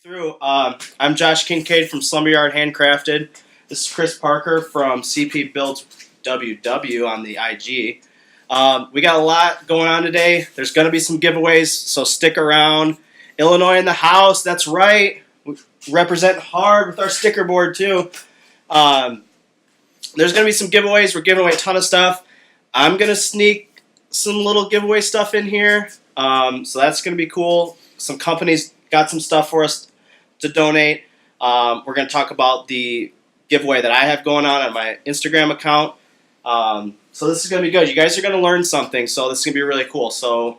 Through. I'm Josh Kincaid from Slumberyard Handcrafted. This is Chris Parker from CP Builds WW on the IG. We got a lot going on today. There's going to be some giveaways, so stick around. Illinois in the house, that's right. We represent hard with our sticker board too. There's going to be some giveaways. We're giving away a ton of stuff. I'm going to sneak some little giveaway stuff in here, so that's going to be cool. Some companies got some stuff for us to donate. We're going to talk about the giveaway that I have going on my Instagram account. So this is going to be good. You guys are going to learn something, so this is going to be really cool. So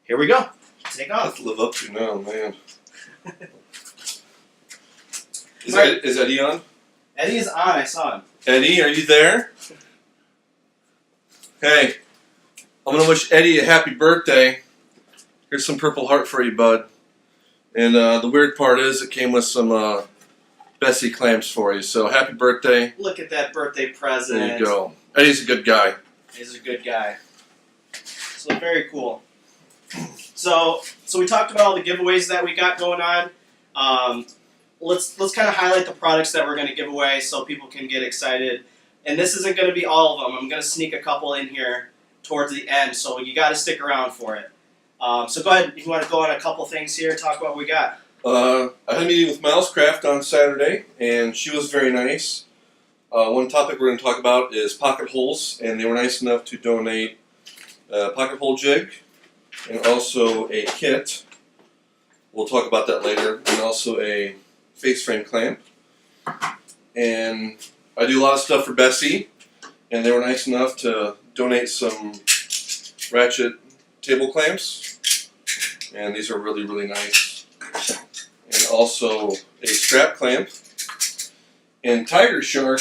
here we go. Take off. Let's live up to now, man. Is Eddie on? Eddie is on. I saw him. Eddie, are you there? Hey, I'm going to wish Eddie a happy birthday. Here's some Purple Heart for you, bud. And the weird part is it came with some Bessie clamps for you. So happy birthday. Look at that birthday present. There you go. Eddie's a good guy. He's a good guy. So very cool. So we talked about all the giveaways that we got going on. Let's kind of highlight the products that we're going to give away so people can get excited. And this isn't going to be all of them. I'm going to sneak a couple in here towards the end, so you got to stick around for it. So go ahead, if you want to go on a couple things here, talk about what we got. I had a meeting with Miles Craft on Saturday, and she was very nice. One topic we're going to talk about is pocket holes, and they were nice enough to donate a pocket hole jig and also a kit. We'll talk about that later, and also a face frame clamp. And I do a lot of stuff for Bessie, and they were nice enough to donate some ratchet table clamps, and these are really, really nice. And also a strap clamp. And Tiger Shark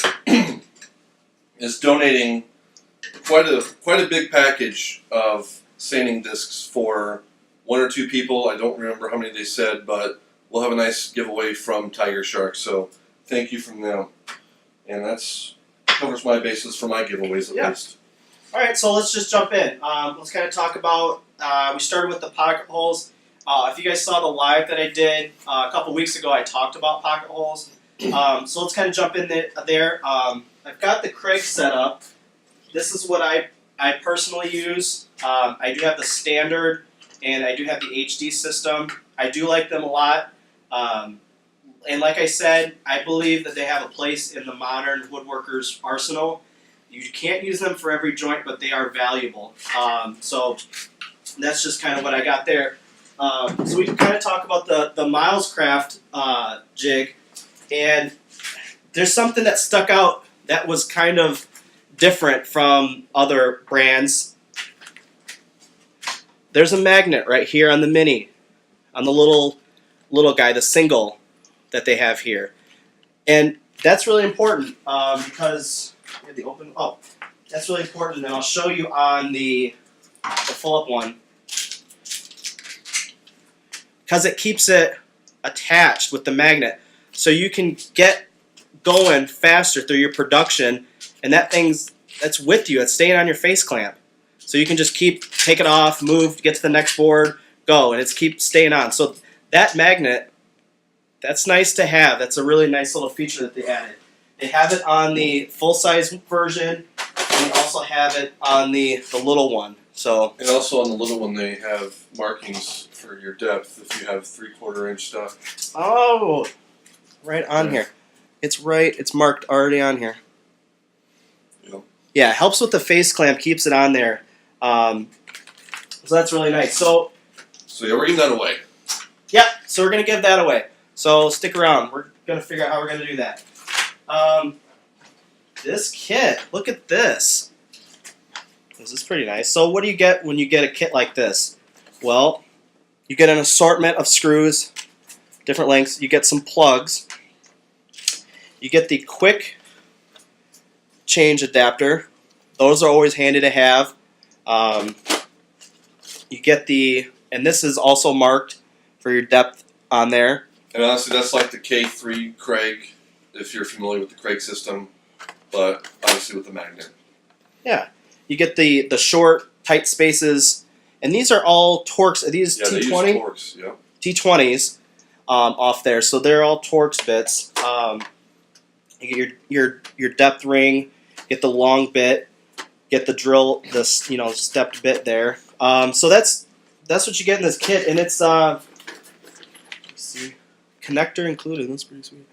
is donating quite a big package of sanding discs for one or two people. I don't remember how many they said, but we'll have a nice giveaway from Tiger Shark. So thank you from them. And that's covers my bases for my giveaways at least. All right, so let's just jump in. Let's kind of talk about. We started with the pocket holes. If you guys saw the live that I did a couple weeks ago, I talked about pocket holes. So let's kind of jump in there. I've got the Craig set up. This is what I personally use. I do have the standard, and I do have the HD system. I do like them a lot. And like I said, I believe that they have a place in the modern woodworker's arsenal. You can't use them for every joint, but they are valuable. So that's just kind of what I got there. So we can kind of talk about the Miles Craft jig. And there's something that stuck out that was kind of different from other brands. There's a magnet right here on the Mini, on the little guy, the single that they have here. And that's really important because the open. Oh, that's really important, and I'll show you on the full-up one because it keeps it attached with the magnet, so you can get going faster through your production, and that's with you. It's staying on your face clamp, so you can just take it off, move, get to the next board, go, and it's keep staying on. So that magnet, that's nice to have. That's a really nice little feature that they added. They have it on the full-size version, and they also have it on the little one. So. And also on the little one, they have markings for your depth if you have 3/4 inch stuff. Oh, right on here. It's marked already on here. Yep. Yeah, it helps with the face clamp, keeps it on there. So that's really nice. So yeah, we're giving that away. Yeah, so we're going to give that away. So stick around. We're going to figure out how we're going to do that. This kit, look at this. This is pretty nice. So what do you get when you get a kit like this? Well, you get an assortment of screws, different lengths. You get some plugs. You get the quick change adapter. Those are always handy to have. You get and this is also marked for your depth on there. And honestly, that's like the K3 Craig, if you're familiar with the Craig system, but obviously with the magnet. Yeah. You get the short, tight spaces, and these are all Torx. Are these T20? They use Torx, yeah. T20s. off there. So they're all Torx bits. You get your depth ring, get the long bit, get the drill, this stepped bit there. So that's what you get in this kit, and it's let's see, connector included. That's pretty sweet.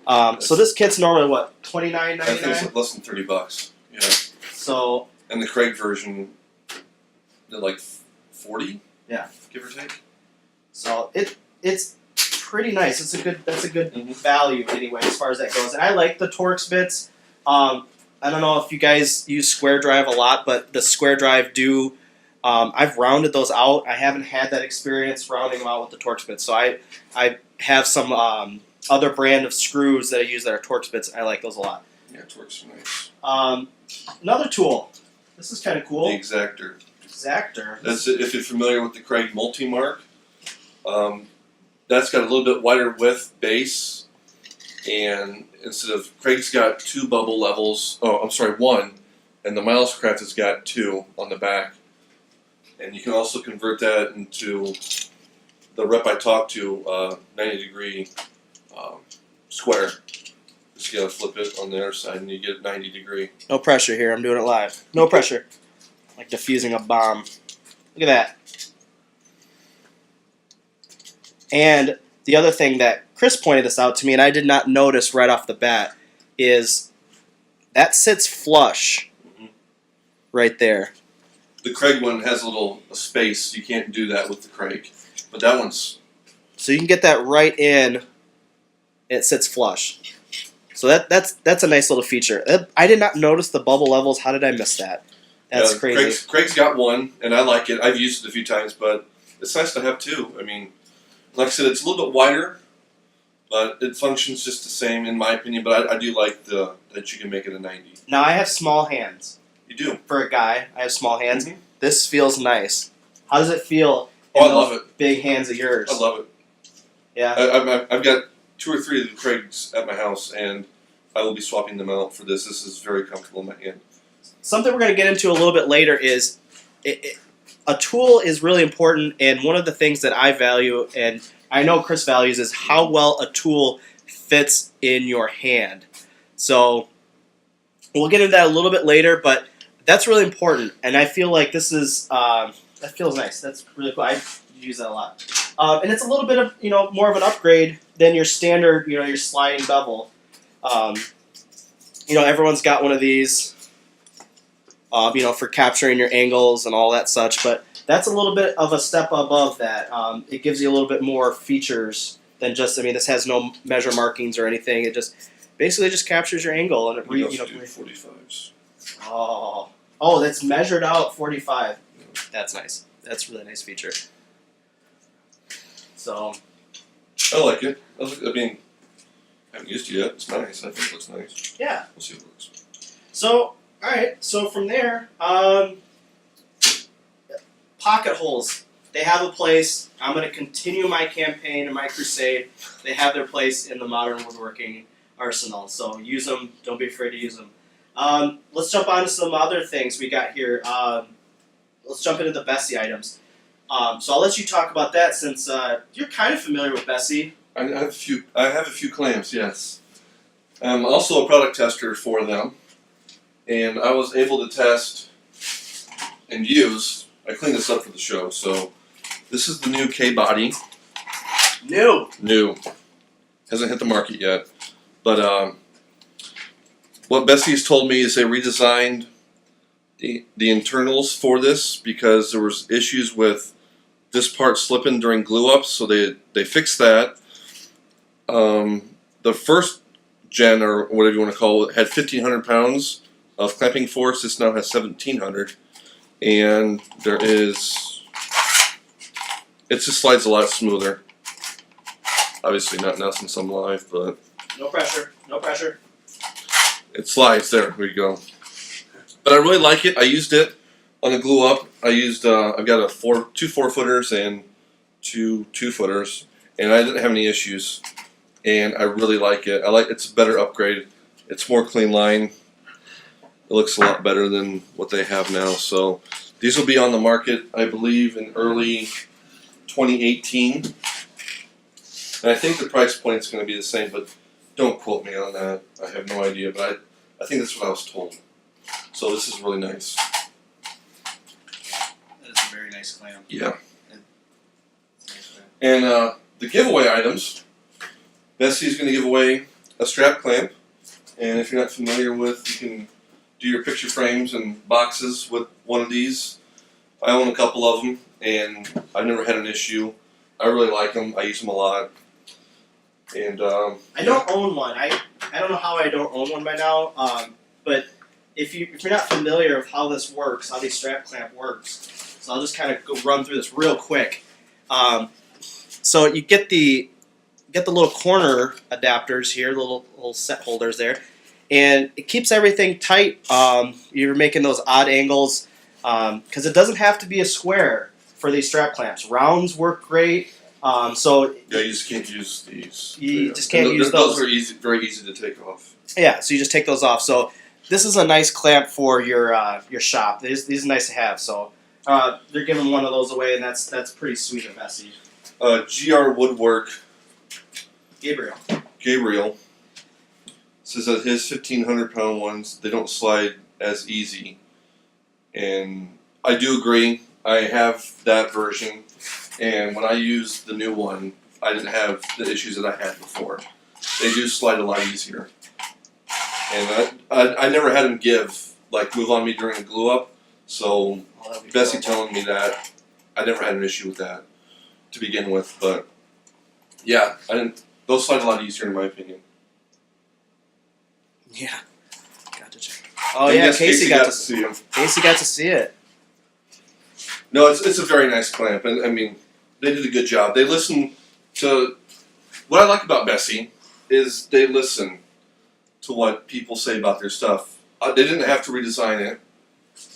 So this kit's normally what, $29.99? I think it's less than $30. Yeah. So. And the Craig version, they're like 40. Yeah. Give or take. So it's pretty nice. That's a good value anyway as far as that goes. And I like the Torx bits. I don't know if you guys use square drive a lot, but the square drive do. I've rounded those out. I haven't had that experience rounding them out with the Torx bits. So I have some other brand of screws that I use that are Torx bits. I like those a lot. Yeah, Torx are nice. Another tool. This is kind of cool. The Exactor. Exactor. That's it. If you're familiar with the Craig Multi-Mark, that's got a little bit wider width base, and instead of Craig's got 2 bubble levels. Oh, I'm sorry, 1, and the Milescraft has got 2 on the back. And you can also convert that into the rep I talked to, 90-degree square. Just gotta flip it on the other side, and you get 90-degree. No pressure here. I'm doing it live. No pressure. Like diffusing a bomb. Look at that. And the other thing that Chris pointed this out to me, and I did not notice right off the bat, is that sits flush right there. The Craig one has a little space. You can't do that with the Craig, but that one's. So you can get that right in, and it sits flush. So that's a nice little feature. I did not notice the bubble levels. How did I miss that? That's crazy. Craig's got 1, and I like it. I've used it a few times, but it's nice to have 2. I mean, like I said, it's a little bit wider, but it functions just the same in my opinion. But I do like that you can make it a 90. Now I have small hands. You do. For a guy, I have small hands. Mm-hmm. This feels nice. How does it feel in I love it. Big hands of yours? I love it. Yeah. I've got 2 or 3 of the Craigs at my house, and I will be swapping them out for this. This is very comfortable in my hand. Something we're going to get into a little bit later is a tool is really important, and one of the things that I value, and I know Chris values, is how well a tool fits in your hand. So we'll get into that a little bit later, but that's really important, and I feel like this is that feels nice. That's really cool. I use that a lot, and it's a little bit of more of an upgrade than your standard your sliding bevel. Everyone's got one of these. For capturing your angles and all that such, but that's a little bit of a step above that. It gives you a little bit more features than just. This has no measure markings or anything. It just basically just captures your angle and it. We also do 45s. Oh, that's measured out 45. That's nice. That's a really nice feature. So. I like it. I haven't used it yet. It's nice. I think it looks nice. Yeah. We'll see what it looks like. So. Alright, so from there, pocket holes. They have a place. I'm going to continue my campaign and my crusade. They have their place in the modern woodworking arsenal. So use them. Don't be afraid to use them. Let's jump on to some other things we got here. Let's jump into the Bessie items. So I'll let you talk about that since you're kind of familiar with Bessie. I have a few clamps, yes. I'm also a product tester for them. And I was able to test and use. I cleaned this up for the show. So this is the new K-body. New. Hasn't hit the market yet. But what Bessie's told me is they redesigned the internals for this because there was issues with this part slipping during glue ups. So they fixed that. The first gen, or whatever you want to call it, had 1,500 pounds of clamping force. This now has 1,700, and it just slides a lot smoother. Obviously not now since I'm live, but no pressure. It slides. There we go. But I really like it. I used it on the glue up. I've got two 4-footers and two 2-footers, and I didn't have any issues. And I really like it. It's a better upgrade. It's more clean line. It looks a lot better than what they have now. So these will be on the market, I believe, in early 2018. And I think the price point's going to be the same, but don't quote me on that. I have no idea, but I think that's what I was told. So this is really nice. That is a very nice clamp. Yeah. And the giveaway items, Bessie's going to give away a strap clamp. And if you're not familiar with, you can do your picture frames and boxes with one of these. I own a couple of them, and I've never had an issue. I really like them. I use them a lot. And I don't own one. I don't know how I don't own one by now. But if you're not familiar with how this works, how the strap clamp works, so I'll just kind of go run through this real quick. So you get the little corner adapters here, the little set holders there, and it keeps everything tight. You're making those odd angles because it doesn't have to be a square for these strap clamps. Rounds work great. So yeah, you just can't use these. You just can't use those. Those are easy, very easy to take off. Yeah, so you just take those off. So this is a nice clamp for your shop. These are nice to have. So they're giving one of those away, and that's pretty sweet of Bessie. GR Woodwork. Gabriel. Says that his 1,500-pound ones, they don't slide as easy. And I do agree. I have that version. And when I used the new one, I didn't have the issues that I had before. They do slide a lot easier. And I never had them move on me during the glue up. So Bessie telling me that, I never had an issue with that to begin with. But yeah, those slide a lot easier in my opinion. Yeah. Got to check. Oh yeah, yes, Casey got to see them. Casey got to see it. No, it's a very nice clamp, and I mean, they did a good job. They listen to what I like about Bessie is they listen to what people say about their stuff. They didn't have to redesign it.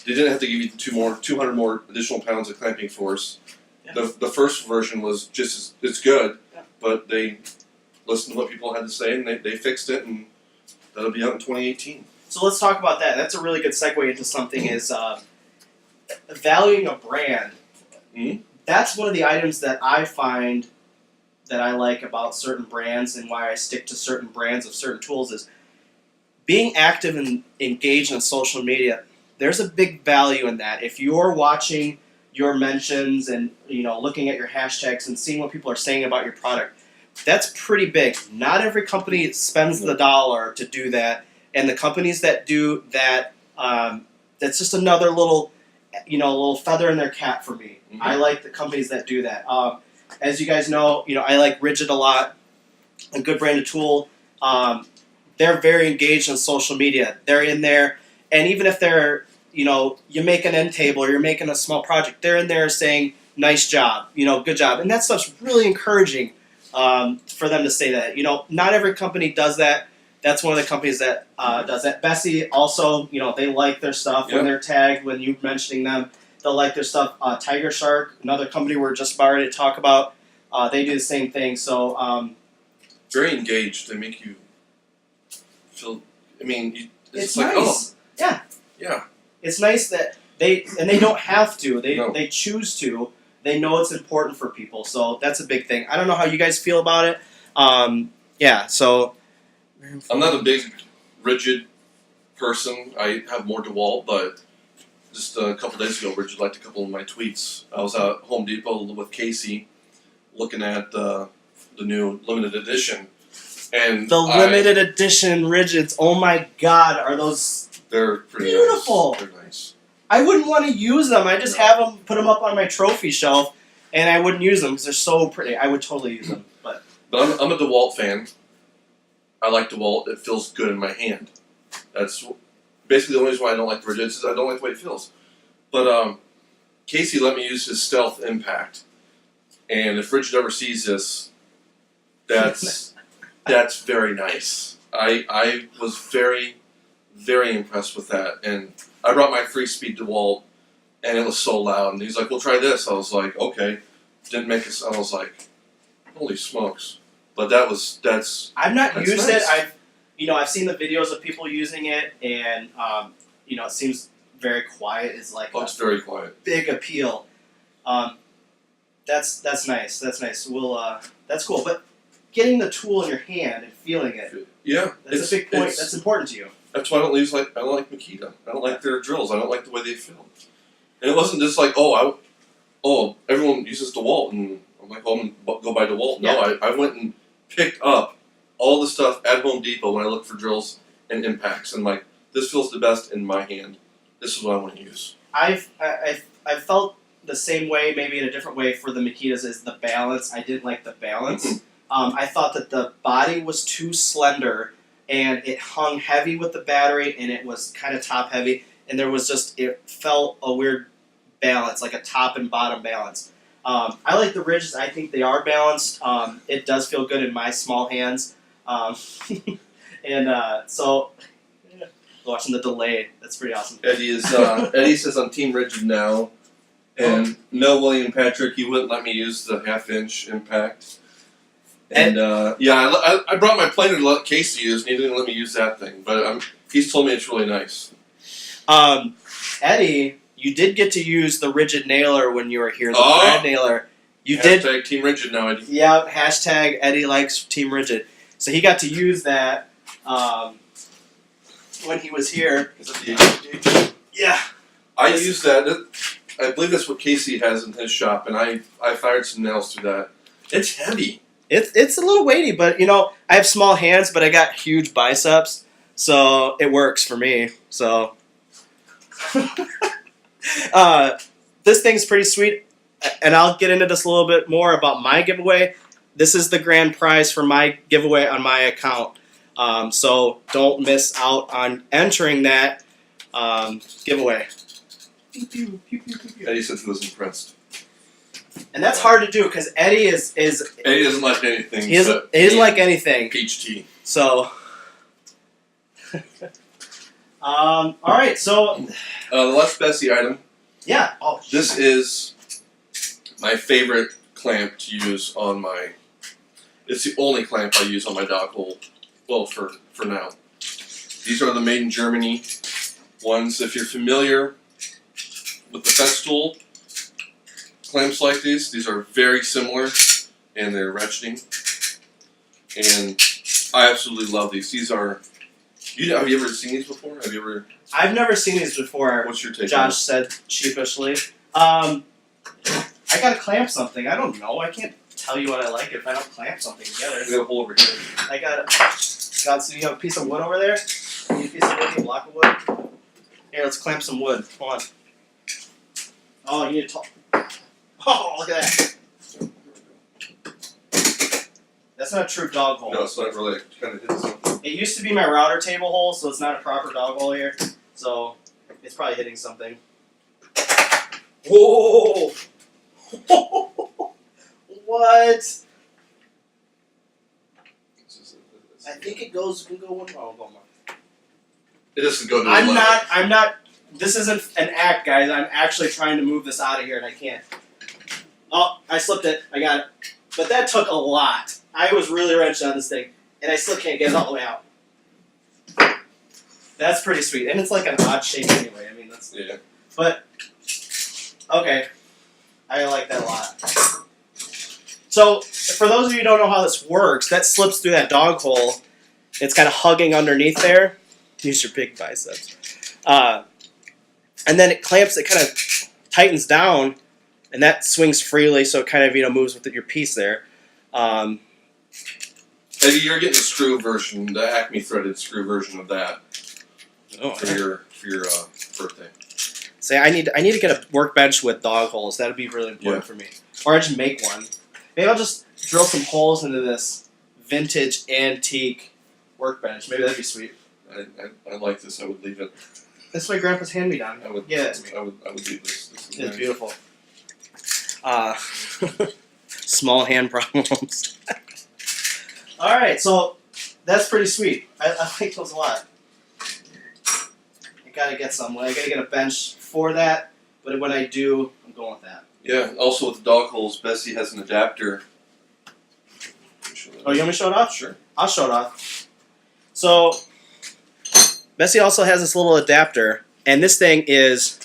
They didn't have to give you 200 more additional pounds of clamping force. Yeah. The first version was just it's good, yeah. But they listened to what people had to say, and they fixed it, and that'll be out in 2018. So let's talk about that. That's a really good segue into something is valuing a brand. Mm-hmm. That's one of the items that I find that I like about certain brands and why I stick to certain brands of certain tools is being active and engaged on social media. There's a big value in that. If you're watching your mentions and looking at your hashtags and seeing what people are saying about your product, that's pretty big. Not every company spends the dollar to do that, and the companies that do that, that's just another little feather in their cap for me. Mm-hmm. I like the companies that do that. As you guys know, I like Rigid a lot, a good brand of tool. They're very engaged on social media. They're in there, and even if they're, you make an end table or you're making a small project, they're in there saying, nice job, good job. And that stuff's really encouraging for them to say that. Not every company does that. That's one of the companies that does that. Bessie also, they like their stuff when they're tagged, when you're mentioning them. They'll like their stuff. Tiger Shark, another company we're just about ready to talk about, they do the same thing. So very engaged. They make you feel. I mean, it's like nice. Yeah. It's nice that they don't have to. No. They choose to. They know it's important for people. So that's a big thing. I don't know how you guys feel about it. So I'm not a big Rigid person. I have more DeWalt, but just a couple days ago, Rigid liked a couple of my tweets. I was at Home Depot with Casey looking at the new limited edition. And limited edition Rigids, oh my God, are those they're pretty beautiful. Nice. They're nice. I wouldn't want to use them. I just have them, put them up on my trophy shelf, and I wouldn't use them because they're so pretty. I would totally use them. But I'm a DeWalt fan. I like DeWalt. It feels good in my hand. That's basically the only reason why I don't like the Rigids is I don't like the way it feels. But Casey let me use his Stealth Impact. And if Rigid ever sees this, that's very nice. I was very, very impressed with that. And I brought my 3-speed DeWalt, and it was so loud. And he's like, "Well, try this." I was like, "Okay." Didn't make it. I was like, "Holy smokes!" But that's. I've not used nice. it. I've seen the videos of people using it, and it seems very quiet. It's like it's very quiet. Big appeal. That's nice. That's nice. That's cool. But getting the tool in your hand and feeling it. Yeah, That's a big point. That's important to you. That's why I don't like Makita. I don't like their drills. I don't like the way they feel. And it wasn't just like, everyone uses DeWalt, and I'm like, I'm gonna go buy DeWalt. No, I went and picked up all the stuff at Home Depot when I look for drills and impacts, and like, this feels the best in my hand. This is what I want to use. I've felt the same way, maybe in a different way for the Makitas, is the balance. I didn't like the balance. I thought that the body was too slender, and it hung heavy with the battery, and it was kind of top heavy, and it felt a weird balance, like a top and bottom balance. I like the ridges. I think they are balanced. It does feel good in my small hands. So watching the delay, that's pretty awesome. Eddie says I'm Team Rigid now, and no, William Patrick, he wouldn't let me use the 1/2-inch impact. And I brought my planer to let Casey use, and he didn't let me use that thing. But he's told me it's really nice. Eddie, you did get to use the rigid nailer when you were here. The brad nailer. You did. Hashtag Team Rigid now, Eddie. Yeah. Hashtag Eddie likes Team Rigid. So he got to use that when he was here. Yeah. I used that. I believe that's what Casey has in his shop, and I fired some nails through that. It's heavy. It's a little weighty, but I have small hands, but I got huge biceps, so it works for me. So this thing's pretty sweet, and I'll get into this a little bit more about my giveaway. This is the grand prize for my giveaway on my account, so don't miss out on entering that giveaway. Eddie said he was impressed. And that's hard to do because Eddie is Eddie doesn't like anything. He doesn't like anything. Peach tea. So, all right. So, the last Bessie item. Yeah. Oh. This is my favorite clamp to use on my. It's the only clamp I use on my dog hole. Well, for now. These are the made in Germany ones. If you're familiar with the Festool clamps like these are very similar, and they're ratcheting. And I absolutely love these. These are. Have you ever seen these before? Have you ever? I've never seen these before. What's your take? Josh said sheepishly. I gotta clamp something. I don't know. I can't tell you what I like if I don't clamp something together. We have a hole over here. I got. So you have a piece of wood over there? You need a piece of wood? You block of wood? Here, let's clamp some wood. Come on. Oh, you need to talk. Oh, look at that. That's not a true dog hole. No, it's not really. It kind of hits something. It used to be my router table hole, so it's not a proper dog hole here. So it's probably hitting something. Whoa! What? I think it goes. Can go one. Oh, go on. It doesn't go to the I'm left. not. This isn't an act, guys. I'm actually trying to move this out of here, and I can't. Oh, I slipped it. I got it. But that took a lot. I was really wrenched on this thing, and I still can't get it all the way out. That's pretty sweet, and it's like an odd shape anyway. I mean, that's. Yeah. But okay, I like that a lot. So, for those of you who don't know how this works, that slips through that dog hole. It's kind of hugging underneath there. Use your big biceps. And then it clamps, it kind of tightens down, and that swings freely, so it kind of moves with your piece there. Eddie, you're getting the screw version, the Acme threaded screw version of that for your birthday. Say, I need to get a workbench with dog holes. That'd be really important for me. Or I just make one. Maybe I'll just drill some holes into this vintage antique workbench. Maybe that'd be sweet. I like this. I would leave it. That's my grandpa's hand-me-down. I would. Yeah, it's me. I would leave this. This is It's nice. beautiful. Small hand problems. All right, so that's pretty sweet. I like those a lot. I gotta get some. I gotta get a bench for that. But when I do, I'm going with that. Yeah. Also with the dog holes, Bessie has an adapter. Oh, you want me to show it off? Sure. I'll show it off. So, Bessie also has this little adapter, and this thing is,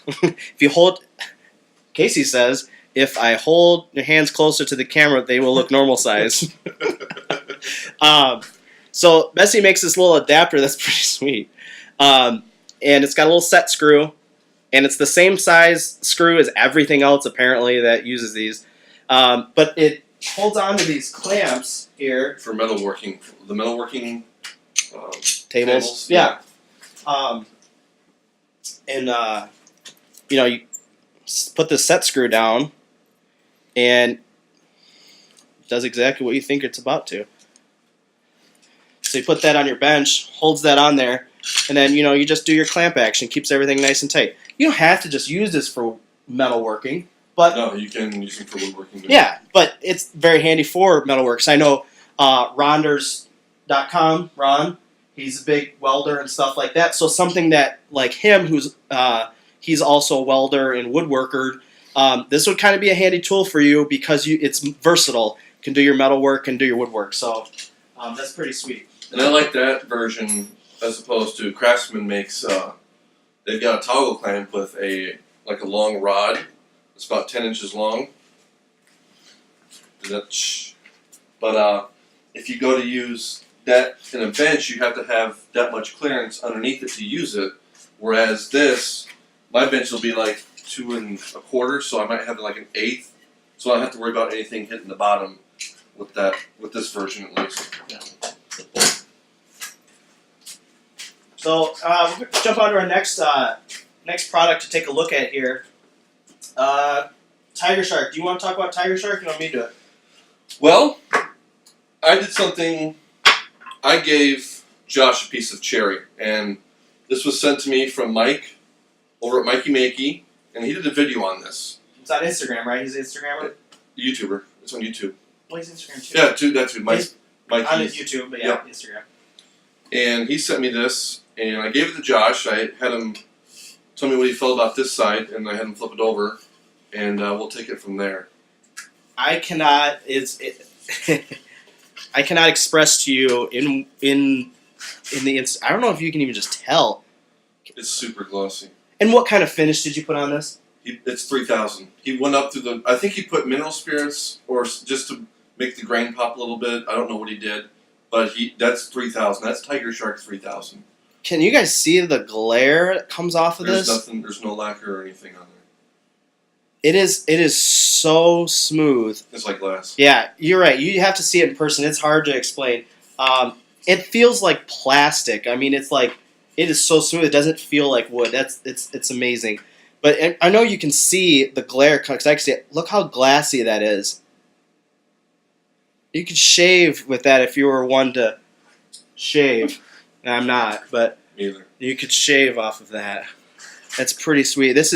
if you hold, Casey says, if I hold your hands closer to the camera, they will look normal size. So Bessie makes this little adapter that's pretty sweet. And it's got a little set screw, and it's the same size screw as everything else apparently that uses these. But it holds on to these clamps here. For metalworking. The metalworking Tables. Yeah. You put the set screw down, and it does exactly what you think it's about to. So you put that on your bench, holds that on there, and then you just do your clamp action, keeps everything nice and tight. You don't have to just use this for metalworking, but no, you can use it for woodworking. Yeah, but it's very handy for metalworks. I know Ronders.com, Ron, he's a big welder and stuff like that. So something that, like him, he's also a welder and woodworker, this would kind of be a handy tool for you because it's versatile. You can do your metalwork and do your woodwork. So that's pretty sweet. And I like that version as opposed to Craftsman makes. They've got a toggle clamp with a long rod. It's about 10 inches long. But if you go to use that in a bench, you have to have that much clearance underneath it to use it. Whereas this, my bench will be like 2 1/4, so I might have like an 1/8. So I don't have to worry about anything hitting the bottom with this version at least. Yeah. So we're going to jump on to our next product to take a look at here. Tiger Shark. Do you want to talk about Tiger Shark? You want me to do it? Well, I did something. I gave Josh a piece of cherry, and this was sent to me from Mike over at Mikey Makey, and he did a video on this. It's on Instagram, right? He's an Instagrammer? YouTuber. It's on YouTube. Well, he's Instagram too. Yeah, that's who. Mike. On YouTube, but yeah, Instagram. And he sent me this, and I gave it to Josh. I had him tell me what he felt about this side, and I had him flip it over, and we'll take it from there. I cannot express to you in the I don't know if you can even just tell. It's super glossy. And what kind of finish did you put on this? It's 3,000. He went up to I think he put mineral spirits or just to make the grain pop a little bit. I don't know what he did, but that's 3,000. That's Tiger Shark 3,000. Can you guys see the glare that comes off of this? There's no lacquer or anything on there. It is so smooth. It's like glass. Yeah, you're right. You have to see it in person. It's hard to explain. It feels like plastic. I mean, it is so smooth. It doesn't feel like wood. It's amazing. But I know you can see the glare because I can see it. Look how glassy that is. You could shave with that if you were one to shave. And I'm not, but Me either. You could shave off of that. That's pretty sweet. That's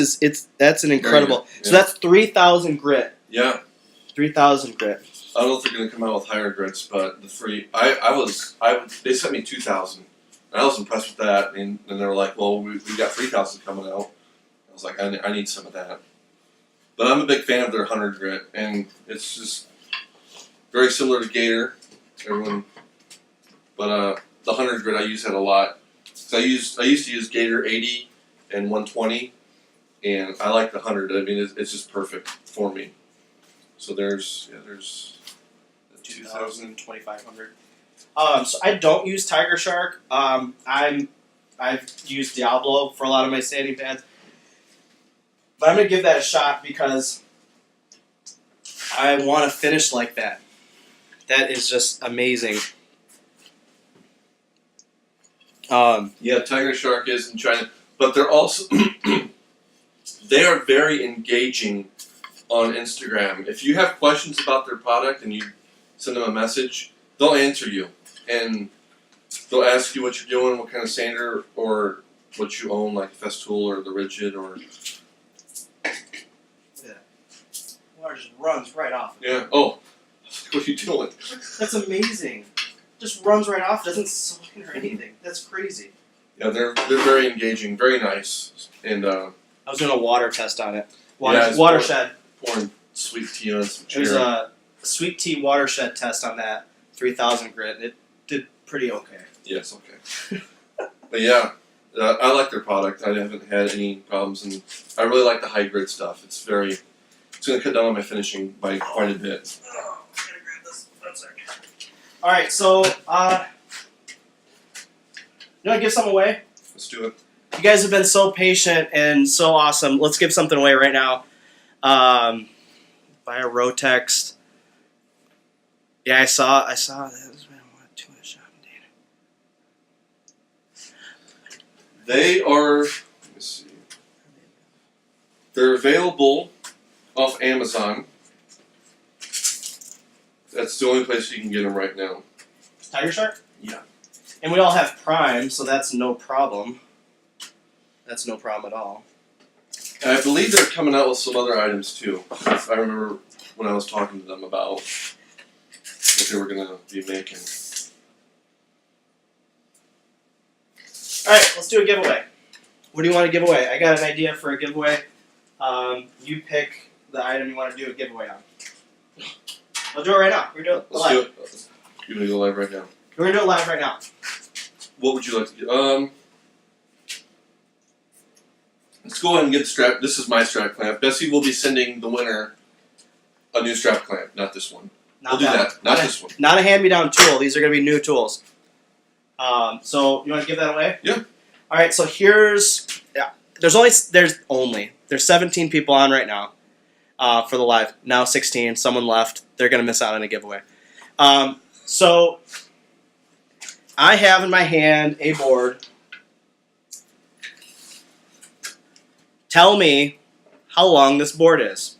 an incredible. Yeah. So that's 3,000 grit. Yeah. 3,000 grit. I don't know if they're going to come out with higher grits, but they sent me 2,000, and I was impressed with that. And they were like, "Well, we got 3,000 coming out." I was like, "I need some of that." But I'm a big fan of their 100 grit, and it's just very similar to Gator. But the 100 grit I use that a lot. So I used to use Gator 80 and 120, and I like the 100. I mean, it's just perfect for me. So there's 2,000, 2,500. So I don't use Tiger Shark. I've used Diablo for a lot of my sanding pads, but I'm gonna give that a shot because I want to finish like that. That is just amazing. Yeah, Tiger Shark is in China, but they're also they are very engaging on Instagram. If you have questions about their product and you send them a message, they'll answer you and they'll ask you what you're doing, what kind of sander or what you own, like Festool or the Rigid or. Yeah. Water just runs right off. Yeah. Oh, what are you doing? That's amazing. Just runs right off. Doesn't soak or anything. That's crazy. Yeah, they're very engaging, very nice, and I was doing a water test on it. Yeah, Watershed. pouring sweet tea on some It was cherry. a sweet tea watershed test on that 3,000 grit. It did pretty okay. Yes, okay. But yeah, I like their product. I haven't had any problems, and I really like the high grit stuff. It's It's gonna cut down on my finishing by quite a bit. Oh, I gotta grab this. One sec. All right, so you want to give some away? Let's do it. You guys have been so patient and so awesome. Let's give something away right now. Via Rotext. Yeah, I saw that. Too much. They are. Let me see. They're available off Amazon. That's the only place you can get them right now. Tiger Shark? Yeah. And we all have Prime, so that's no problem. That's no problem at all. And I believe they're coming out with some other items too. I remember when I was talking to them about what they were going to be making. Alright, let's do a giveaway. What do you want to give away? I got an idea for a giveaway. You pick the item you want to do a giveaway on. We'll do it right now. We're going to do it Let's live. do it. You're going to go live right now. We're going to do it live right now. What would you like to do? Let's go ahead and get the strap. This is my strap clamp. Bessie will be sending the winner a new strap clamp, not this one. We'll do that. Not this one. Not a hand-me-down tool. These are going to be new tools. So you want to give that away? Yeah. All right. So there's 17 people on right now for the live. Now 16. Someone left. They're going to miss out on a giveaway. So I have in my hand a board. Tell me how long this board is.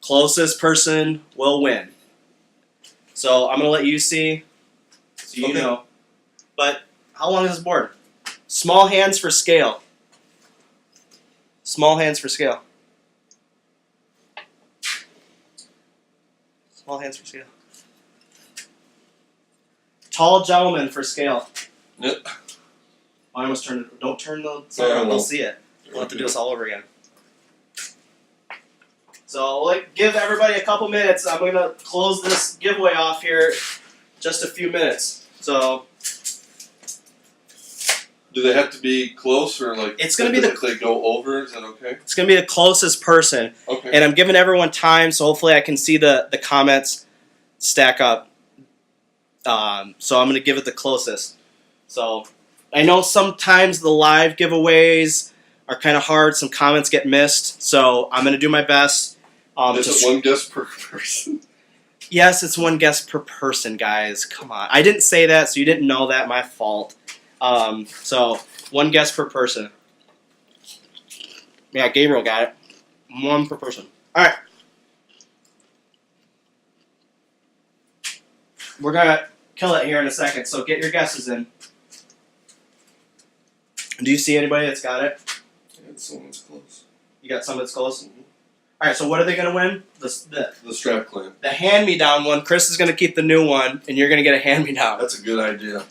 Closest person will win. So I'm going to let you see, so you know. But how long is this board? Small hands for scale. Small hands for scale. Small hands for scale. Tall gentleman for scale. Yep. I almost turned it. Don't turn the. No, We'll see it. We'll have to do this all over again. So we'll give everybody a couple minutes. I'm going to close this giveaway off here just a few minutes. So do they have to be close or like? It's going to be if they go over. Is that okay? It's going to be the closest person. Okay. And I'm giving everyone time, so hopefully I can see the comments stack up. So I'm going to give it the closest. So I know sometimes the live giveaways are kind of hard. Some comments get missed. So I'm going to do my best. Is it one guess per person? Yes, it's one guess per person, guys. Come on. I didn't say that, so you didn't know that. My fault. So one guess per person. Yeah, Gabriel got it. One per person. All right. We're going to kill it here in a second, so get your guesses in. Do you see anybody that's got it? Yeah, someone's close. You got some that's close? All right, so what are they going to win? The strap clamp. The hand-me-down one. Chris is going to keep the new one, and you're going to get a hand-me-down. That's a good idea.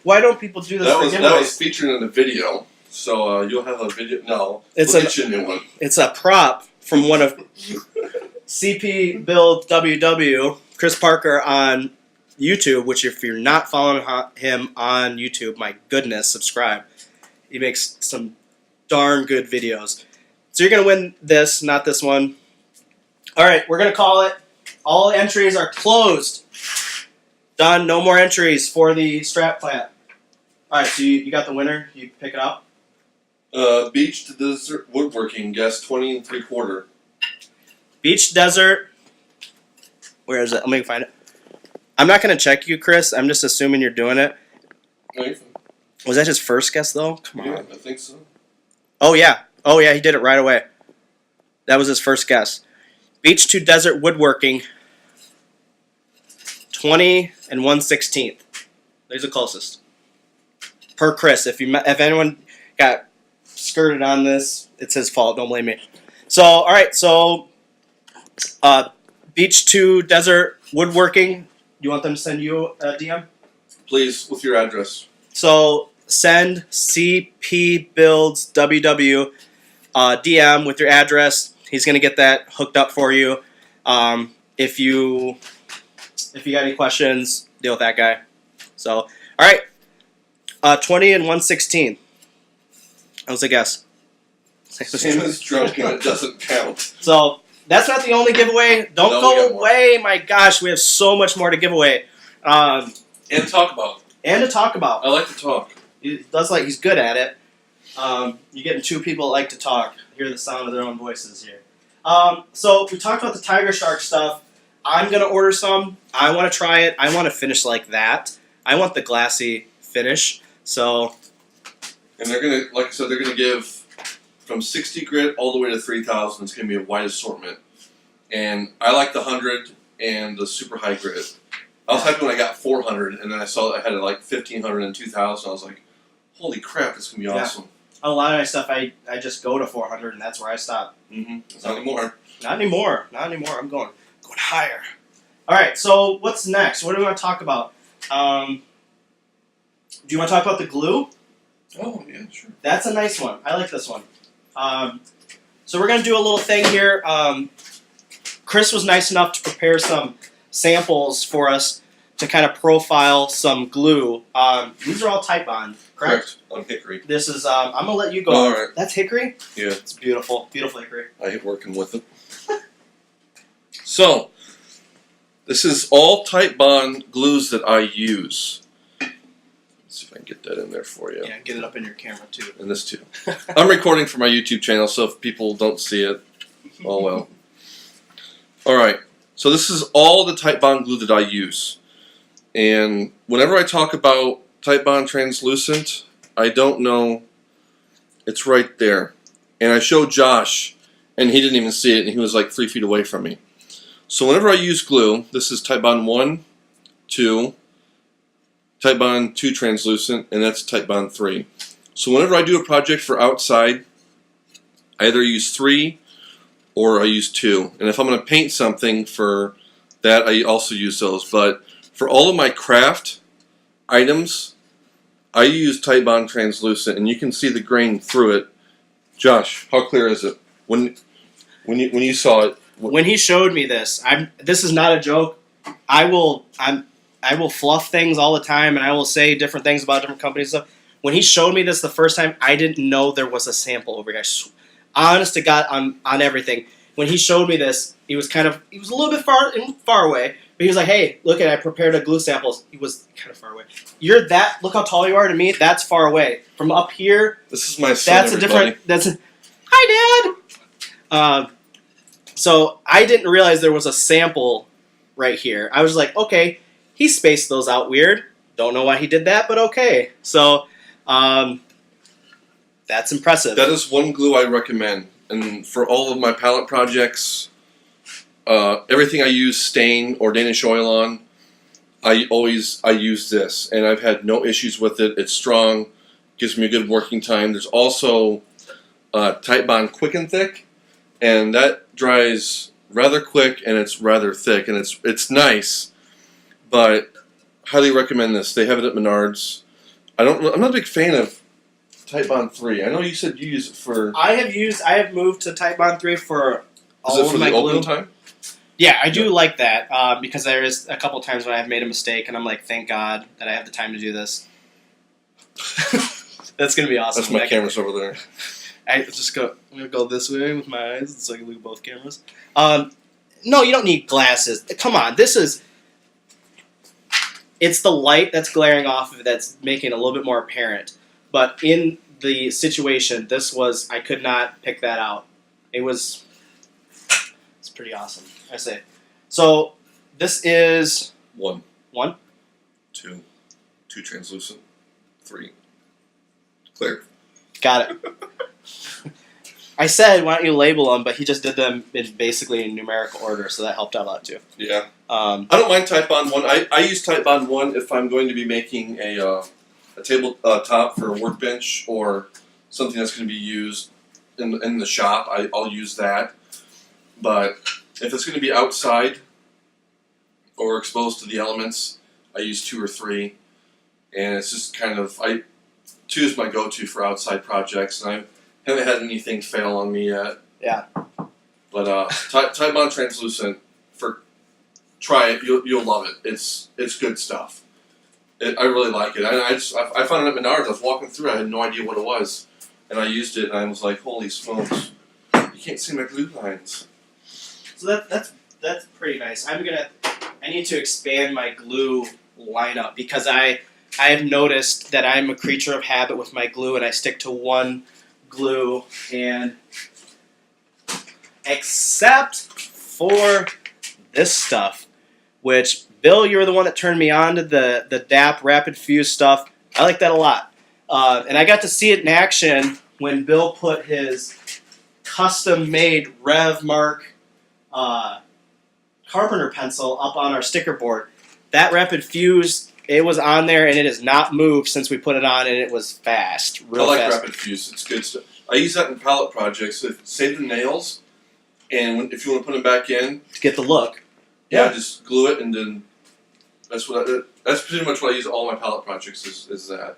Why don't people do this that for was, giveaways? That was featured in a video, so you'll have a video. No, It's we'll get you a new one. It's a prop from one of CP Build WW, Chris Parker on YouTube, which if you're not following him on YouTube, my goodness, subscribe. He makes some darn good videos. So you're going to win this, not this one. All right, we're going to call it. All entries are closed. Done. No more entries for the strap clamp. All right, so you got the winner. You pick it up. Beach to Desert Woodworking, guess 20 3/4. Beach Desert. Where is it? Let me find it. I'm not going to check you, Chris. I'm just assuming you're doing it. No, you're fine. Was that his first guess, though? Come Yeah, on. I think so. Oh, yeah. Oh, yeah, he did it right away. That was his first guess. Beach to Desert Woodworking. 20 and 1/16. There's the closest. Per Chris. If anyone got skirted on this, it's his fault. Don't blame me. So, all right. So, Beach to Desert Woodworking. Do you want them to send you a DM? Please, with your address. So send CP Builds WW DM with your address. He's gonna get that hooked up for you. If you got any questions, deal with that guy. So all right, 20 and 1/16. That was a guess. Same as drunk and it doesn't count. So that's not the only giveaway. Don't No, we go got more. away. My gosh, we have so much more to give away. And talk about. And to talk about. I like to talk. He's good at it. You're getting two people that like to talk, hear the sound of their own voices here. So we talked about the Tiger Shark stuff. I'm going to order some. I want to try it. I want to finish like that. I want the glassy finish. So, And they're going to, like I said, they're going to give from 60 grit all the way to 3,000. It's going to be a wide assortment. And I like the 100 and the super high grit. I was happy when I got 400, and then I saw that I had like 1,500 and 2,000. I was like, holy crap, this is going to be awesome. a lot of my stuff, I just go to 400, and that's where I stop. Mm-hmm. Not anymore. Not anymore. Not anymore. I'm going higher. All right, so what's next? What do we want to talk about? Do you want to talk about the glue? Oh, yeah, sure. That's a nice one. I like this one. So we're going to do a little thing here. Chris was nice enough to prepare some samples for us to kind of profile some glue. These are all Type Bond, correct? On hickory. This is, I'm going to let you go. All right. That's hickory? Yeah. It's beautiful. Beautiful hickory. I hate working with it. So, this is all Type Bond glues that I use. Let's see if I can get that in there for you. Yeah, get it up in your camera too. And this too. I'm recording for my YouTube channel, so if people don't see it, oh well. Alright, so this is all the Type Bond glue that I use. And whenever I talk about Type Bond translucent, I don't know, it's right there. And I showed Josh, and he didn't even see it, and he was like 3 feet away from me. So whenever I use glue, this is Type Bond 1, 2, Type Bond 2 translucent, and that's Type Bond 3. So whenever I do a project for outside, I either use 3 or I use 2. And if I'm going to paint something for that, I also use those. But for all of my craft items, I use Type Bond translucent, and you can see the grain through it. Josh, how clear is it? When you saw it? When he showed me this, this is not a joke. I will fluff things all the time, and I will say different things about different companies and stuff. When he showed me this the first time, I didn't know there was a sample over here. Honest to God, on everything. When he showed me this, he was a little bit far away, but he was like, "Hey, look I prepared a glue samples." He was kind of far away. Look how tall you are to me. That's far away. From up here, this is my son. That's a different. Hi, Dad. So I didn't realize there was a sample right here. I was like, okay, he spaced those out weird. Don't know why he did that, but okay. So that's impressive. That is one glue I recommend. And for all of my palette projects, everything I use stain or Danish oil on, I use this. And I've had no issues with it. It's strong, gives me a good working time. There's also Type Bond Quick and Thick, and that dries rather quick and it's rather thick, and it's nice, but highly recommend this. They have it at Menards. I'm not a big fan of Type Bond 3. I know you said you use it for... I have moved to Type Bond 3 for all of my glue. Is it for the open time? Yeah, I do like that, because there is a couple times when I've made a mistake and I'm like, thank God that I have the time to do this. That's going to be awesome. That's my camera's over there. I'm going to go this way with my eyes so I can look at both cameras. No, you don't need glasses. Come on, it's the light that's glaring off of it that's making it a little bit more apparent. But in the situation, I could not pick that out. It's pretty awesome, I say. So, this is... 1. 1? 2. 2 translucent. 3. Clear. Got it. I said, why don't you label them, but he just did them basically in numerical order, so that helped out a lot too. Yeah. I don't mind Type Bond 1. I use Type Bond 1 if I'm going to be making a table top for a workbench or something that's going to be used in the shop. I'll use that. But if it's going to be outside or exposed to the elements, I use 2 or 3. And it's just kind of... 2 is my go-to for outside projects, and I haven't had anything fail on me yet. Yeah. But Type Bond translucent, try it. You'll love it. It's good stuff. I really like it. I found it at Menards. I was walking through. I had no idea what it was, and I used it, and I was like, "Holy smokes! You can't see my glue lines." So that's pretty nice. I need to expand my glue lineup because I have noticed that I'm a creature of habit with my glue, and I stick to one glue, and except for this stuff, which Bill, you were the one that turned me on to the DAP Rapid Fuse stuff. I like that a lot, and I got to see it in action when Bill put his custom-made Rev Mark Carpenter pencil up on our sticker board. That Rapid Fuse, it was on there, and it has not moved since we put it on, and it was fast, real fast. I like Rapid Fuse. It's good stuff. I use that in pallet projects. Save the nails, and if you want to put them back in, To get the look. yeah, just glue it, and then that's pretty much what I use all my pallet projects is that.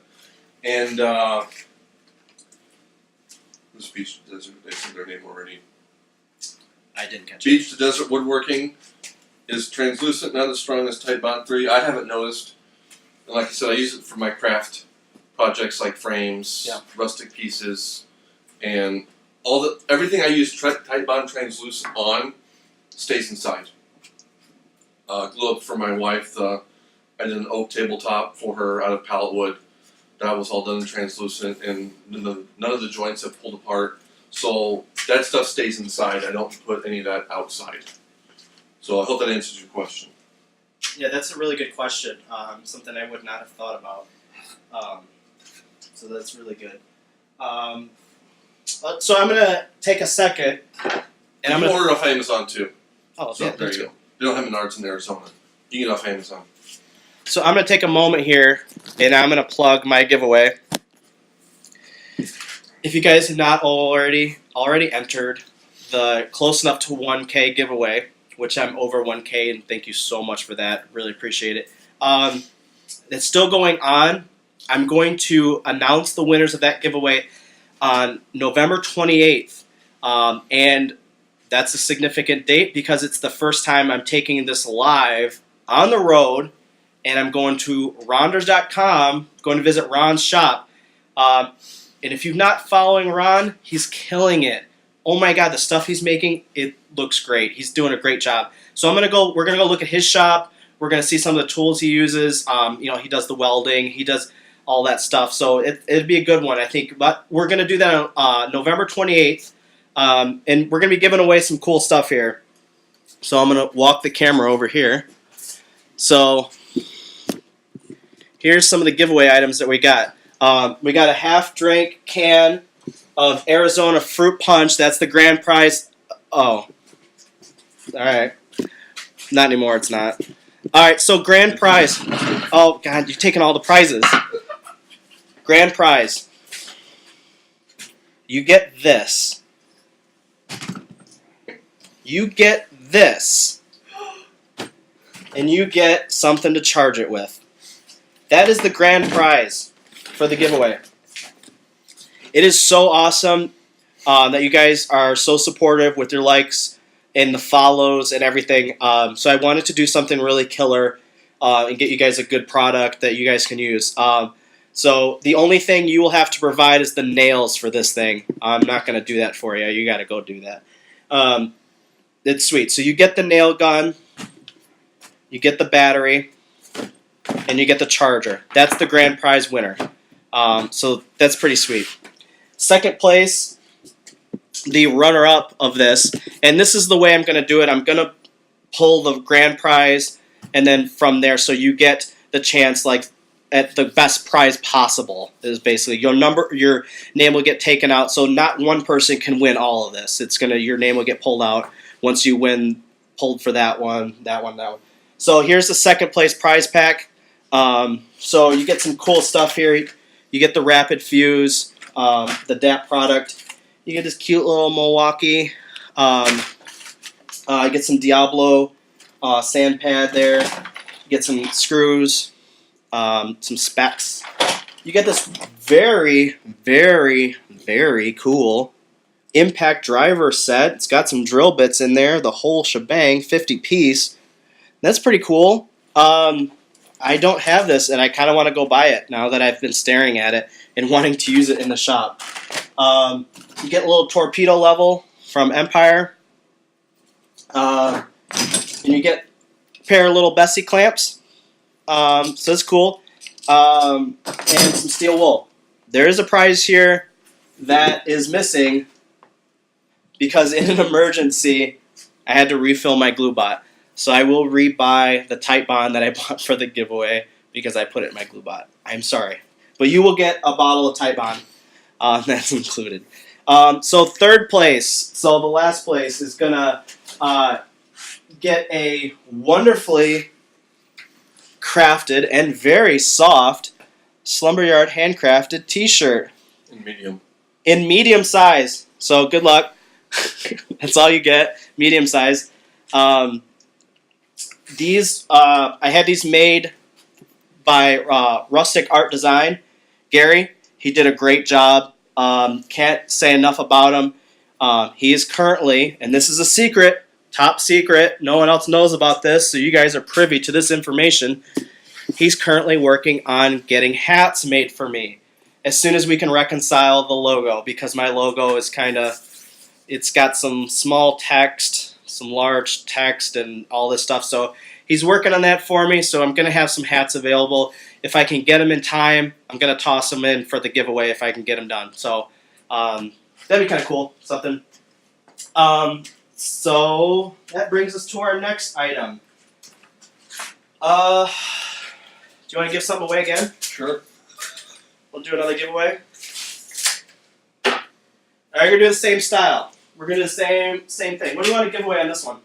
And this Beach to Desert, they said their name already. I didn't catch it. Beach to Desert Woodworking is translucent, not as strong as Tight Bond 3. I haven't noticed. And like I said, I use it for my craft projects like frames, Yeah. rustic pieces, and everything I use Tight Bond translucent on stays inside. Glue up for my wife. I did an oak tabletop for her out of pallet wood. That was all done in translucent, and none of the joints have pulled apart. So that stuff stays inside. I don't put any of that outside. So I hope that answers your question. Yeah, that's a really good question. Something I would not have thought about. So that's really good. So I'm gonna take a second, and I'm You gonna can order it off Amazon too. Oh, So yeah, there that's you good. go. They don't have Menards in Arizona. You can get it off Amazon. So I'm gonna take a moment here, and I'm gonna plug my giveaway. If you guys have not already entered the Close Enough to 1K giveaway, which I'm over 1K, and thank you so much for that. Really appreciate it. It's still going on. I'm going to announce the winners of that giveaway on November 28th, and that's a significant date because it's the first time I'm taking this live on the road, and I'm going to Ronders.com, going to visit Ron's shop. And if you're not following Ron, he's killing it. Oh my God, the stuff he's making, it looks great. He's doing a great job. So we're gonna go look at his shop. We're gonna see some of the tools he uses. He does the welding, he does all that stuff. So it'd be a good one, I think. But we're gonna do that on November 28th, and we're gonna be giving away some cool stuff here. So I'm gonna walk the camera over here. So here's some of the giveaway items that we got. We got a half-drink can of Arizona fruit punch. That's the grand prize. Oh, all right. Not anymore. It's not. All right. So grand prize. Oh God, you're taking all the prizes. Grand prize. You get this. You get this, and you get something to charge it with. That is the grand prize for the giveaway. It is so awesome that you guys are so supportive with your likes and the follows and everything. So I wanted to do something really killer and get you guys a good product that you guys can use. So the only thing you will have to provide is the nails for this thing. I'm not going to do that for you. You got to go do that. It's sweet. So you get the nail gun, you get the battery, and you get the charger. That's the grand prize winner. So that's pretty sweet. Second place, the runner-up of this, and this is the way I'm going to do it. I'm going to pull the grand prize, and then from there, so you get the chance, like, at the best prize possible, is basically your name will get taken out, so not one person can win all of this. Your name will get pulled out once you pulled for that one. So here's the second place prize pack. So you get some cool stuff here. You get the Rapid Fuse, the DAP product. You get this cute little Milwaukee. You get some Diablo sand pad there. You get some screws, some specs. You get this very, very, very cool impact driver set. It's got some drill bits in there, the whole shebang, 50 piece. That's pretty cool. I don't have this, and I kind of want to go buy it now that I've been staring at it and wanting to use it in the shop. You get a little torpedo level from Empire. And you get a pair of little Bessie clamps. So that's cool. And some steel wool. There is a prize here that is missing because in an emergency, I had to refill my glue bot. So I will rebuy the Tight Bond that I bought for the giveaway because I put it in my glue bot. I'm sorry. But you will get a bottle of Tight Bond. That's included. So third place, so the last place is going to get a wonderfully crafted and very soft Slumberyard handcrafted t-shirt. In medium. In medium size. So good luck. That's all you get. Medium size. These I had these made by Rustic Art Design. Gary, he did a great job. Can't say enough about him. He is currently, and this is a secret, top secret, no one else knows about this, so you guys are privy to this information. He's currently working on getting hats made for me as soon as we can reconcile the logo, because my logo is kind of, it's got some small text, some large text, and all this stuff. So he's working on that for me, so I'm going to have some hats available. If I can get them in time, I'm going to toss them in for the giveaway if I can get them done. So that'd be kind of cool, something. So that brings us to our next item. Do you want to give something away again? Sure. We'll do another giveaway. Alright, we're going to do the same style. We're going to do the same thing. What do you want to give away on this one?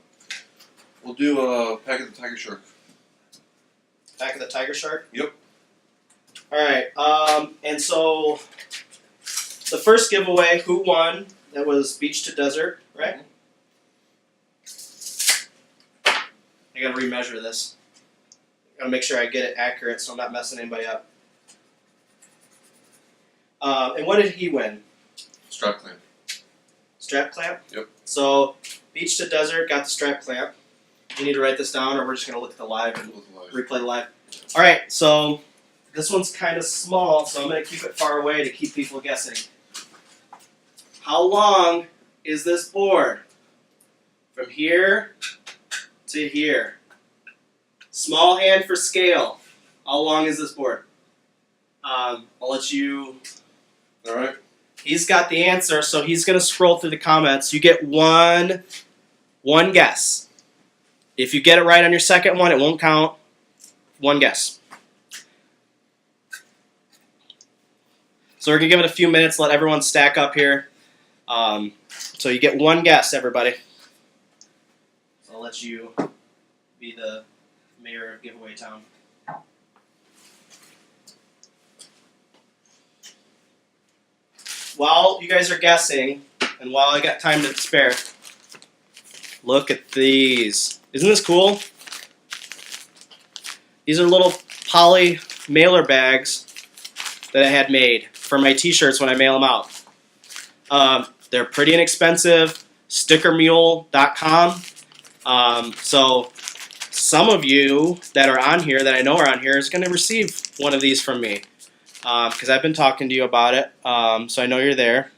We'll do a pack of the Tiger Shark. Pack of the Tiger Shark? Yep. Alright, and so the first giveaway, who won? That was Beach to Desert, right? I gotta remeasure this. I gotta make sure I get it accurate so I'm not messing anybody up. And what did he win? Strap clamp. Strap clamp? Yep. So, Beach to Desert got the strap clamp. You need to write this down, or we're just gonna look at the live and replay the live. Alright, so this one's kind of small, so I'm gonna keep it far away to keep people guessing. How long is this board? From here to here. Small hand for scale. How long is this board? I'll let you... Alright. He's got the answer, so he's going to scroll through the comments. You get one guess. If you get it right on your second one, it won't count. One guess. So we're going to give it a few minutes, let everyone stack up here. So you get one guess, everybody. So I'll let you be the mayor of Giveaway Town. While you guys are guessing, and while I got time to spare, look at these. Isn't this cool? These are little poly mailer bags that I had made for my t-shirts when I mail them out. They're pretty inexpensive. Stickermule.com. So some of you that are on here, that I know are on here, is going to receive one of these from me. Because I've been talking to you about it, so I know you're there.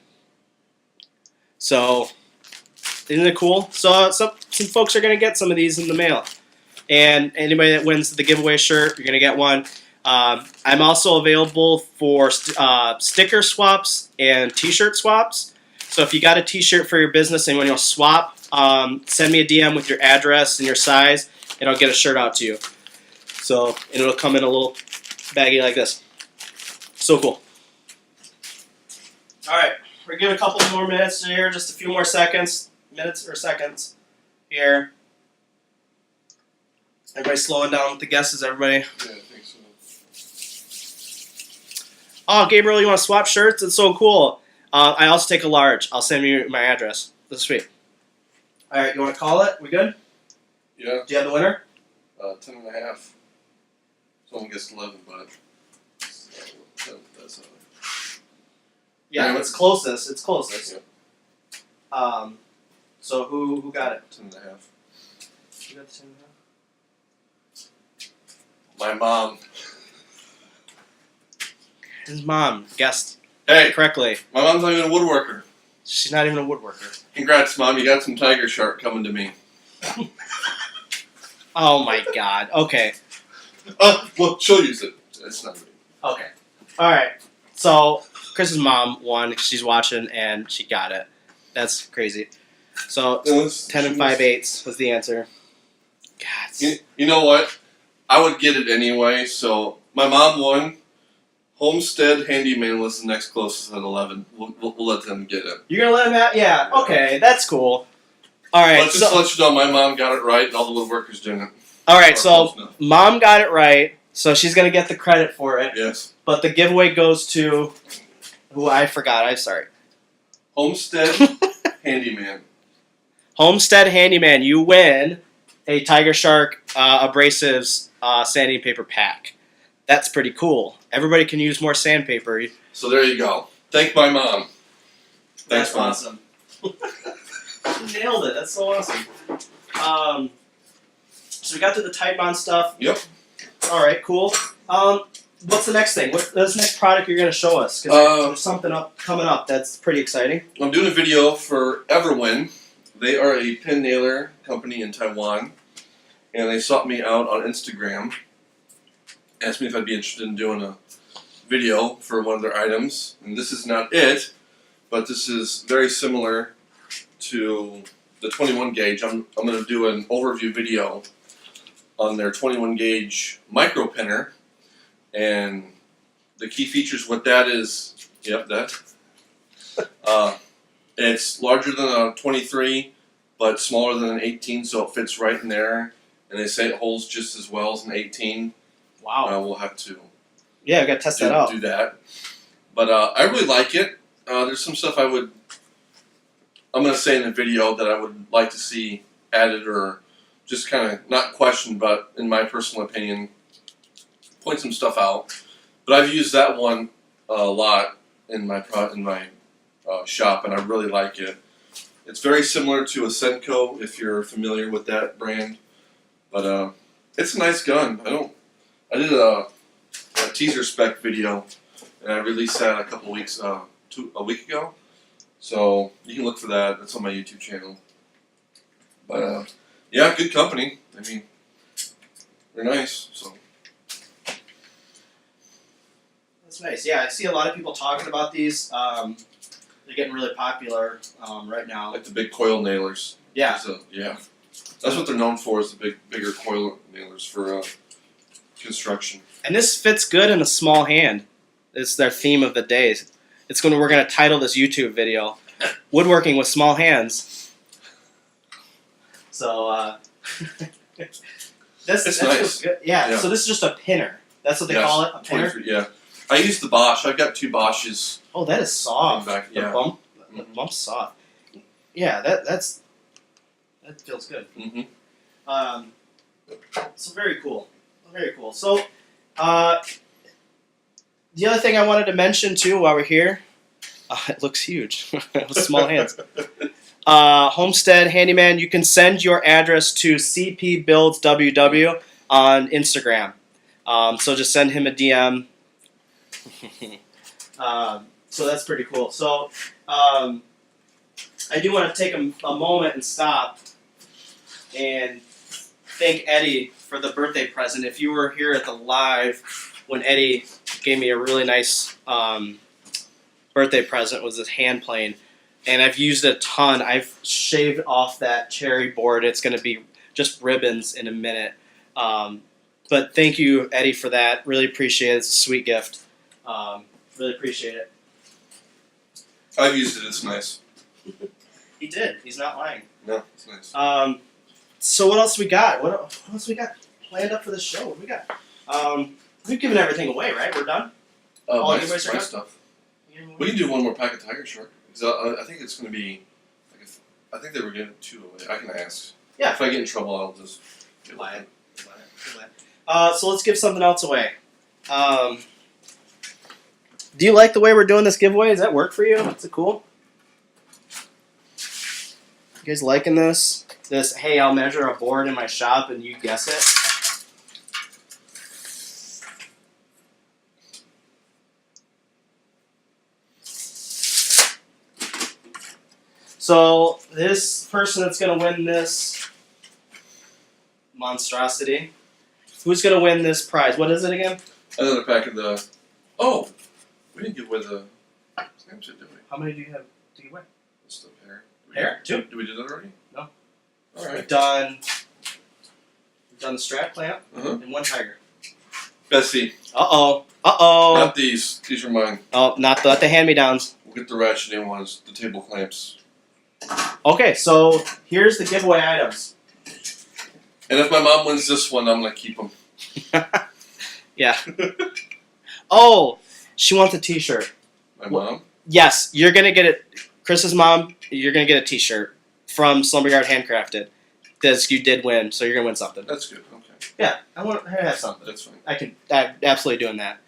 So, isn't it cool? So some folks are going to get some of these in the mail. And anybody that wins the giveaway shirt, you're going to get one. I'm also available for sticker swaps and t-shirt swaps. So if you got a t-shirt for your business and when you'll swap, send me a DM with your address and your size, and I'll get a shirt out to you. So, and it'll come in a little baggie like this. So cool. Alright, we're giving a couple more minutes here, just a few more seconds. Minutes or seconds here. Everybody slowing down with the guesses, everybody. Yeah, I think so. Oh, Gabriel, you want to swap shirts? It's so cool. I also take a large. I'll send you my address. That's sweet. Alright, you want to call it? We good? Yeah. Do you have the winner? 10.5. Someone gets 11, but that's Yeah, Yeah. it's closest. It's closest. Yep. So who got it? 10.5. You got the 10.5? My mom. His mom guessed Hey, correctly. my mom's not even a woodworker. She's not even a woodworker. Congrats, Mom. You got some Tiger Shark coming to me. Oh my god. Okay. Well, she'll use it. It's not me. Okay. Alright. So, Chris's mom won. She's watching, and she got it. That's crazy. So, 10 and 5/8 was the answer. God. You know what? I would get it anyway, so my mom won. Homestead Handyman was the next closest at 11. We'll let them get it. You're gonna let him have? Yeah. Okay. That's cool. Alright. Let's just let you know my mom got it right and all the woodworkers didn't. Alright, so mom got it right, so she's gonna get the credit for it. Yes. But the giveaway goes to who I forgot. I'm sorry. Homestead Handyman. Homestead Handyman, you win a Tiger Shark Abrasives sanding paper pack. That's pretty cool. Everybody can use more sandpaper. So there you go. Thank my mom. Thanks, That's Mom. awesome. You nailed it. That's so awesome. So we got through the Tide Bond stuff. Yep. All right, cool. What's the next thing? What's the next product you're going to show us? Because there's something coming up that's pretty exciting. I'm doing a video for Everwin. They are a pin nailer company in Taiwan, and they sought me out on Instagram, asked me if I'd be interested in doing a video for one of their items. And this is not it, but this is very similar to the 21 gauge. I'm going to do an overview video on their 21 gauge micro pinner, and the key features with that is, yep, that. It's larger than a 23, but smaller than an 18, so it fits right in there. And they say it holds just as well as an 18. Wow. We'll have to Yeah, we got to test that out. do that. But I really like it. There's some stuff I'm going to say in the video that I would like to see added, or just kind of not questioned, but in my personal opinion, point some stuff out. But I've used that one a lot in my shop, and I really like it. It's very similar to a Senko, if you're familiar with that brand. But it's a nice gun. I did a teaser spec video, and I released that a week ago. So you can look for that. That's on my YouTube channel. But yeah, good company. I mean, they're nice. So That's nice. Yeah, I see a lot of people talking about these. They're getting really popular right now. like the big coil nailers. Yeah. Yeah. That's what they're known for, is the bigger coil nailers for construction. And this fits good in a small hand. It's their theme of the day. We're gonna title this YouTube video, "Woodworking with Small Hands." So It's nice. good. Yeah, Yeah. So this is just a pinner. That's what they call it, a pinner. 23, yeah. I use the Bosch. I've got 2 Bosches. Oh, that is soft. Back, The yeah. bump's soft. Yeah, that feels good. Mm-hmm. So very cool. Very cool. So, the other thing I wanted to mention too while we're here, it looks huge with small hands. Homestead Handyman, you can send your address to CPBuildsWW on Instagram. So just send him a DM. So that's pretty cool. So I do want to take a moment and stop and thank Eddie for the birthday present. If you were here at the live when Eddie gave me a really nice birthday present, was this hand plane. And I've used it a ton. I've shaved off that cherry board. It's going to be just ribbons in a minute. But thank you, Eddie, for that. Really appreciate it. It's a sweet gift. Really appreciate it. I've used it. It's nice. He did. He's not lying. No, it's nice. So what else we got? What else we got planned up for the show? What we got? We've given everything away, right? We're done? All My giveaways are done? stuff. We can do one more pack of Tiger Shark. I think it's going to be. I think they were getting 2 away. I can ask. Yeah. If I get in trouble, I'll just. Lie. So let's give something else away. Do you like the way we're doing this giveaway? Does that work for you? Is it cool? You guys liking this? Hey, I'll measure a board in my shop and you guess it? So this person that's going to win this monstrosity. Who's gonna win this prize? What is it again? Another pack of the. Oh, we didn't give away the clamps yet, did we? How many do you have to give away? Just the pair. Pair? Two. Did we do that already? No. All right. We've done the strap clamp Uh-huh. and one tiger. Bessie. Uh oh. Not these. These are mine. Oh, not the hand-me-downs. We'll get the ratcheting ones, the table clamps. Okay, so here's the giveaway items. And if my mom wins this one, I'm gonna keep them. Yeah. Oh, she wants a T-shirt. My mom. Yes, you're gonna get it. Chris's mom, you're gonna get a T-shirt from Slumberyard Handcrafted. Because you did win, so you're gonna win something. That's good. Okay. Yeah, I want her to have something. That's fine. I'm absolutely doing that.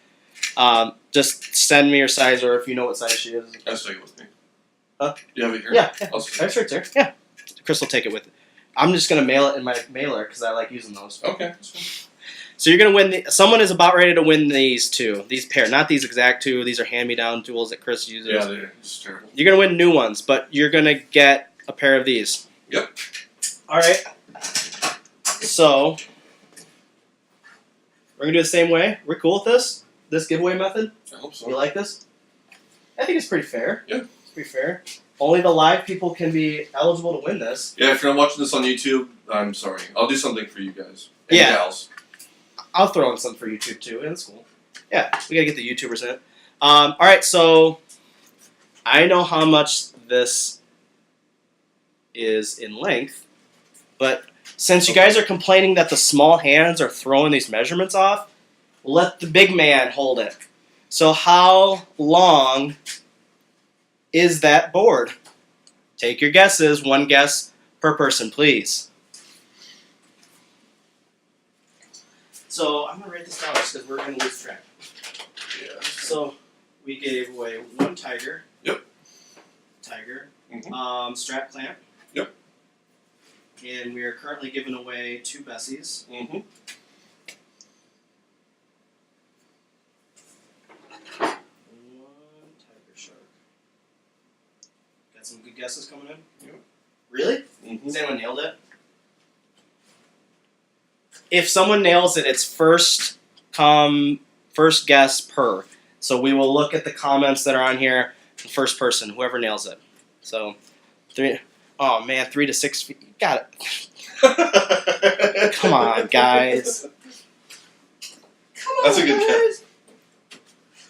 Just send me your size, or if you know what size she is. I'll take it with me. Huh? Do you have it here? Yeah. I'll I have shirts here. Yeah. Chris will take it with it. I'm just gonna mail it in my mailer because I like using those. Okay. That's fine. So you're gonna win. Someone is about ready to win these two. These pair, not these exact two. These are hand-me-down tools that Chris uses. Yeah, they're just terrible. You're gonna win new ones, but you're gonna get a pair of these. Yep. All right. So we're gonna do it the same way. We're cool with this giveaway method. I hope so. You like this? I think it's pretty fair. Yeah. It's pretty fair. Only the live people can be eligible to win this. Yeah, if you're not watching this on YouTube, I'm sorry. I'll do something for you guys. And Yeah. gals. I'll throw in some for YouTube too. That's cool. Yeah, we gotta get the YouTubers in it. All right, so I know how much this is in length, but since you guys are complaining that the small hands are throwing these measurements off, let the big man hold it. So how long is that board? Take your guesses. One guess per person, please. So I'm gonna write this down because we're gonna lose track. Yeah. So we gave away one tiger. Yep. Tiger. Mm-hmm. Strap clamp. Yep. And we are currently giving away two Bessies. Mm-hmm. One tiger shark. Got some good guesses coming in? Yep. Really? Mm-hmm. Has anyone nailed it? If someone nails it, it's first guess per. So we will look at the comments that are on here. The first person, whoever nails it. So 3 to 6 feet. You got it. Come on, guys. Come on, That's a good guys.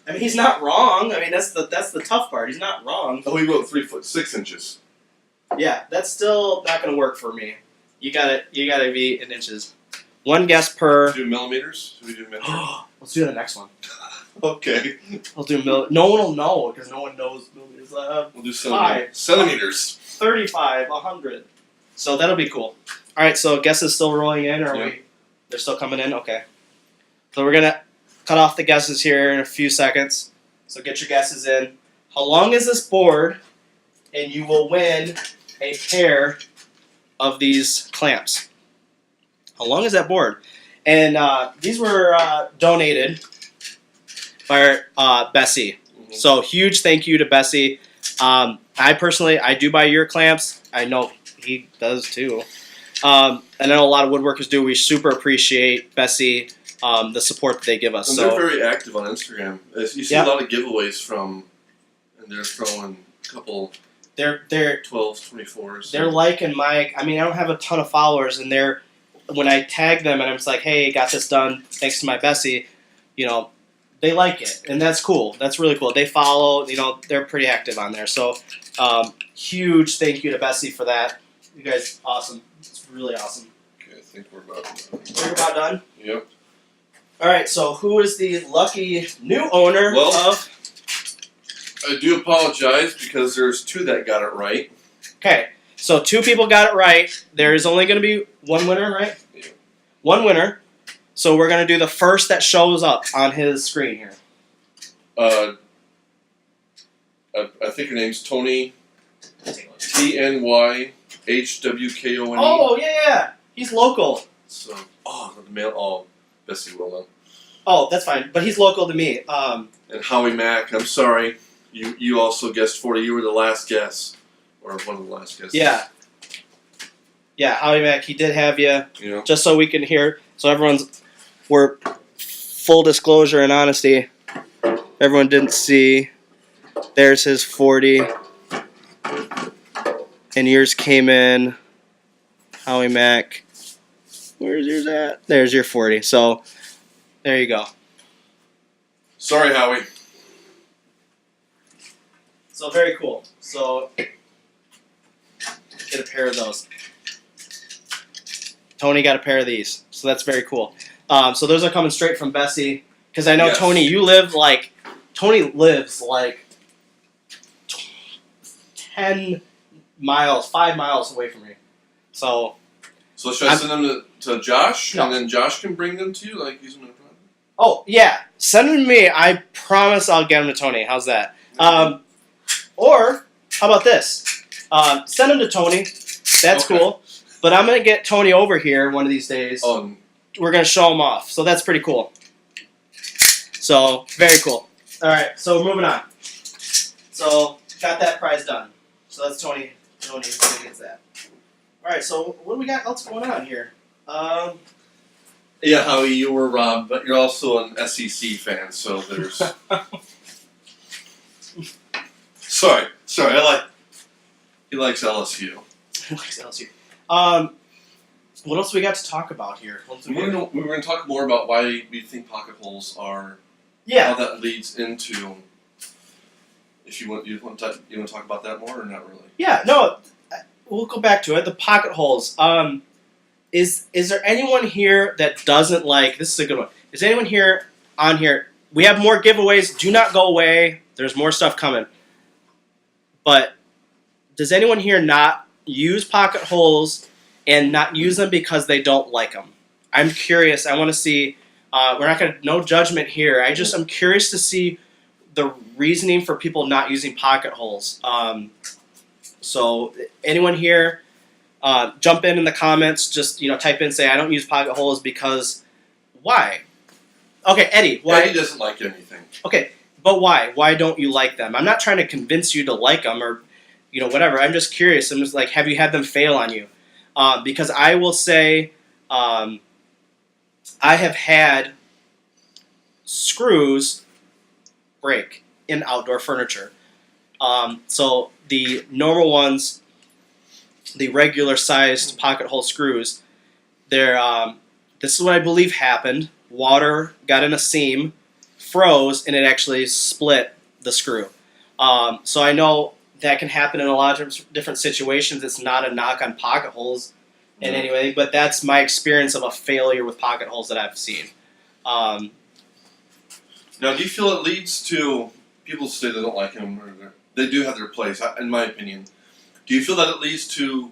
I mean, he's not wrong. I mean, that's the tough part. He's not wrong. Oh, we wrote 3'6". Yeah, that's still not going to work for me. You gotta be in inches. One guess per. Do millimeters? Should we do measure? Let's do the next one. Okay. I'll do No one will know because no one knows millimeters. We'll do 5. centimeters. 35, 100. So that'll be cool. All right, so guesses still rolling in, or Yeah. they're still coming in? Okay. So we're gonna cut off the guesses here in a few seconds. So get your guesses in. How long is this board? And you will win a pair of these clamps. How long is that board? And these were donated by Bessie. Mm-hmm. So huge thank you to Bessie. I do buy your clamps. I know he does too. I know a lot of woodworkers do. We super appreciate Bessie, the support that they give us. And So they're very active on Instagram. You see a lot of giveaways from, and they're throwing a couple they're 12s, 24s. they're liking my. I mean, I don't have a ton of followers, and when I tag them and I'm just like, hey, got this done thanks to my Bessie, they like it, and that's cool. That's really cool. They follow, they're pretty active on there. So, huge thank you to Bessie for that. You guys, awesome. It's really awesome. Okay, I think we're about done. We're about done. Yep. All right. So, who is the lucky new owner of? I do apologize because there's 2 that got it right. Okay. So 2 people got it right. There is only going to be 1 winner, right? Yeah. 1 winner. So we're going to do the first that shows up on his screen here. I think her name's Tony. TNYHWKONE. Oh, yeah. He's local. So, the mail. Oh, Bessie will know. Oh, that's fine. But he's local to me. And Howie Mack. I'm sorry. You also guessed 40. You were the last guess, or one of the last guesses. Yeah. Yeah, Howie Mac, he did have you, You know. just so we can hear. So we're full disclosure and honesty. Everyone didn't see. There's his 40. And yours came in. Howie Mac. Where's yours at? There's your 40. So, there you go. Sorry, Howie. So, very cool. So, get a pair of those. Tony got a pair of these. So, that's very cool. So, those are coming straight from Bessie. Because I know, Yes. Tony, Tony lives like 10 miles, 5 miles away from me. So should I send them to Josh, No. and then Josh can bring them to you, like use them in a product? oh yeah, send them to me. I promise I'll get them to Tony. How's that? Or how about this? Send them to Tony. That's Okay. cool. But I'm gonna get Tony over here one of these days. Oh, We're gonna show him off. So that's pretty cool. So very cool. All right. So moving on. So got that prize done. So that's Tony. Tony gets that. All right. So what do we got else going on here? yeah, Howie, you were robbed, but you're also an SEC fan, so there's. sorry, he likes LSU. Likes LSU. What else we got to talk about here? We were going to talk more about why we think pocket holes are. Yeah. How that leads into. If you want to talk about that more or not really? Yeah. No. We'll go back to it. The pocket holes. Is there anyone here that doesn't like? This is a good one. Is anyone here on here? We have more giveaways. Do not go away. There's more stuff coming. But does anyone here not use pocket holes and not use them because they don't like them? I'm curious. I want to see. We're not going to. No judgment here. I'm curious to see the reasoning for people not using pocket holes. So anyone here, jump in the comments. Just type in, say I don't use pocket holes because why? Okay, Eddie. Why? Eddie doesn't like anything. Okay, but why? Why don't you like them? I'm not trying to convince you to like them or whatever. I'm just curious. I'm just like, have you had them fail on you? Because I will say, I have had screws break in outdoor furniture. So the normal ones, the regular sized pocket hole screws, this is what I believe happened. Water got in a seam, froze, and it actually split the screw. So I know that can happen in a lot of different situations. It's not a knock on pocket holes in any way, but that's my experience of a failure with pocket holes that I've seen. Now, do you feel it leads to people say they don't like them or they do have their place? In my opinion, do you feel that it leads to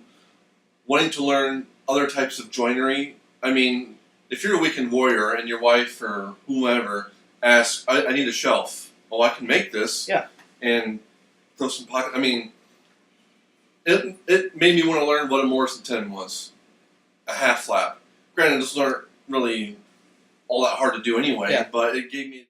wanting to learn other types of joinery? I mean, if you're a weekend warrior and your wife or whomever asks, "I need a shelf," well, I can make this. Yeah. And throw some pocket. I mean, it made me want to learn what a Morrison 10 was, a half flap. Granted, those aren't really all that hard to do anyway, Yeah. but it gave me.